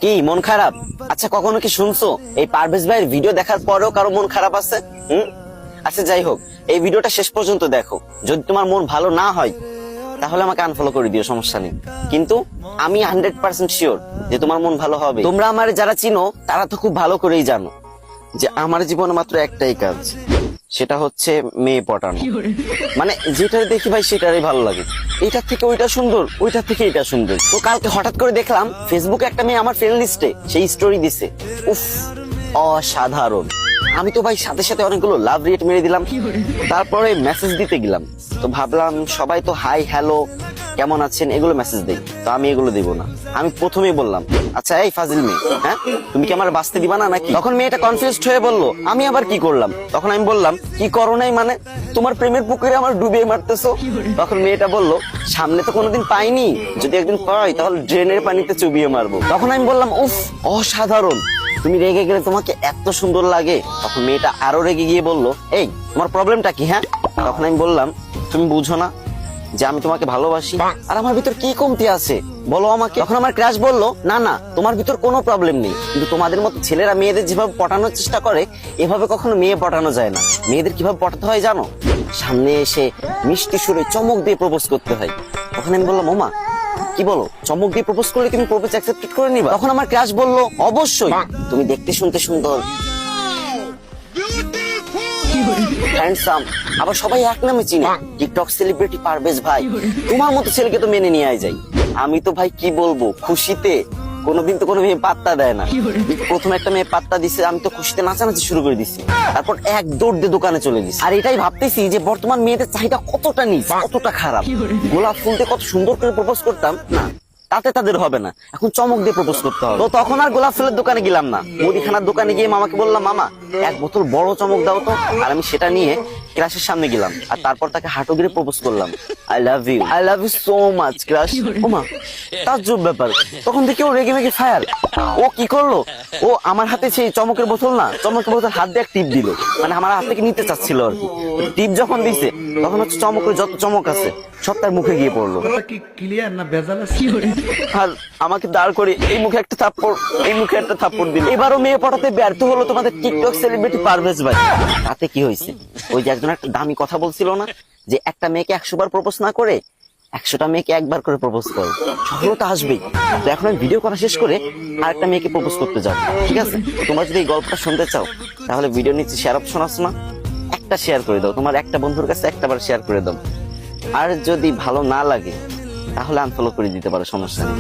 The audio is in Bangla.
কি মন খারাপ? আচ্ছা কখনো কি শুনছো এই পারভেজ ভাইয়ের ভিডিও দেখার পরেও কারো মন খারাপ আছে? আচ্ছা যাই হোক, এই ভিডিওটা শেষ পর্যন্ত দেখো। যদি তোমার মন ভালো না হয় তাহলে আমাকে আনফলো করে দিও, সমস্যা নেই। কিন্তু আমি 100% শিওর যে তোমার মন ভালো হবে। তোমরা আমার যারা চিনো তারা তো খুব ভালো করেই জানো যে আমার জীবনে মাত্র একটাই কাজ, সেটা হচ্ছে মেয়ে পটানো। মানে যেটা দেখি ভাই সেটারই ভালো লাগে। এটার থেকে ওইটা সুন্দর, ওইটার থেকে এটা সুন্দর। তো কালকে হঠাৎ করে দেখলাম ফেসবুকে একটা মেয়ে আমার ফ্রেন্ড লিস্টে সেই স্টোরি দিছে। উফ, অসাধারণ। আমি তো ভাই সাথে সাথে অনেকগুলো লাভ রিয়েট মেরে দিলাম। তারপরে মেসেজ দিতে গেলাম, তো ভাবলাম সবাই তো হাই হ্যালো কেমন আছেন এগুলো মেসেজ দেই, তো আমি এগুলো দিব না। আমি প্রথমেই বললাম, আচ্ছা এই ফাজিল মেয়ে, হ্যাঁ তুমি কি আমার বাঁচতে দিবা না নাকি? তখন মেয়েটা কনফিউজড হয়ে বলল, আমি আবার কি করলাম? তখন আমি বললাম, কি করো নাই মানে? তোমার প্রেমের পুকুরে আমার ডুবিয়ে মারতেছো। তখন মেয়েটা বলল, সামনে তো কোনোদিন পাইনি, যদি একদিন পাই তাহলে ড্রেনের পানিতে চুবিয়ে মারবো। তখন আমি বললাম, উফ অসাধারণ, তুমি রেগে গেলে তোমাকে এত সুন্দর লাগে। তখন মেয়েটা আরো রেগে গিয়ে বলল, এই তোমার প্রবলেমটা কি? হ্যাঁ। তখন আমি বললাম, তুমি বুঝো না যে আমি তোমাকে ভালোবাসি, আর আমার ভিতর কি কমতি আছে বলো আমাকে। তখন আমার ক্রাশ বলল, না না তোমার ভিতর কোনো প্রবলেম নেই, কিন্তু তোমাদের মতো ছেলেরা মেয়েদের যেভাবে পটানোর চেষ্টা করে এভাবে কখনো মেয়ে পটানো যায় না। মেয়েদের কিভাবে পটাতে হয় জানো? সামনে এসে মিষ্টি সুরে চমক দিয়ে প্রপোজ করতে হয়। তখন আমি বললাম, ওমা কি বলো, চমক দিয়ে প্রপোজ করলে তুমি প্রপোজ অ্যাকসেপ্ট করে নিবা? তখন আমার ক্রাশ বলল, অবশ্যই, তুমি দেখতে শুনতে সুন্দর, হ্যান্ডসাম, আবার সবাই এক নামে চিনে, টিকটক সেলিব্রিটি পারভেজ ভাই। তোমার মতো ছেলেকে তো মেনে নিয়ে যায়। আমি তো ভাই কি বলবো, খুশিতে কোনোদিন তো কোনো মেয়ে পাত্তা দেয় না। প্রথম একটা মেয়ে পাত্তা দিছে, আমি তো খুশিতে নাচানাচি শুরু করে দিছি। তারপর এক দৌড় দিয়ে দোকানে চলে গেছি। আর এটাই ভাবতেছি যে বর্তমান মেয়েদের চাহিদা কতটা নিচ, কতটা খারাপ। গোলাপ ফুল দিয়ে কত সুন্দর করে প্রপোজ করতাম না, তাতে তাদের হবে না, এখন চমক দিয়ে প্রপোজ করতে হবে। তো তখন আর গোলাপ ফুলের দোকানে গেলাম না, মুদিখানার দোকানে গিয়ে মামাকে বললাম, মামা এক বোতল বড় চমক দাও তো। আর আমি সেটা নিয়ে ক্রাশের সামনে গেলাম, আর তারপর তাকে হাঁটু গিয়ে প্রপোজ করলাম, I love you, I love you so much crush. ওমা তাজ্জব ব্যাপার, তখন থেকে ও রেগে মেগে ফায়ার। ও কি করলো, ও আমার হাতে সেই চমকের বোতল না, চমকের বোতল হাত দিয়ে এক টিপ দিল, মানে আমার হাত থেকে নিতে চাচ্ছিল আর কি। টিপ যখন দিছে তখন হচ্ছে চমকের যত চমক আছে সব তার মুখে গিয়ে পড়লো। আর আমাকে দাঁড় করে এই মুখে একটা থাপ্পড়, এই মুখে একটা থাপ্পড় দিল। এবারও মেয়ে পটাতে ব্যর্থ হলো তোমাদের টিকটক সেলিব্রিটি পারভেজ ভাই। তাতে কি হয়েছে, ওই যে একজন একটা দামি কথা বলছিল না, যে একটা মেয়েকে 100 বার প্রপোজ না করে 100টা মেয়েকে একবার করে প্রপোজ করো, সফলতা আসবেই। তো এখন আমি ভিডিও করা শেষ করে আরেকটা মেয়েকে প্রপোজ করতে যাবো, ঠিক আছে? তোমরা যদি এই গল্পটা শুনতে চাও তাহলে ভিডিও নিচে শেয়ার অপশন আছে না, একটা শেয়ার করে দাও, তোমার একটা বন্ধুর কাছে একটাবার শেয়ার করে দাও। আর যদি ভালো না লাগে তাহলে আনফলো করে দিতে পারো, সমস্যা নেই।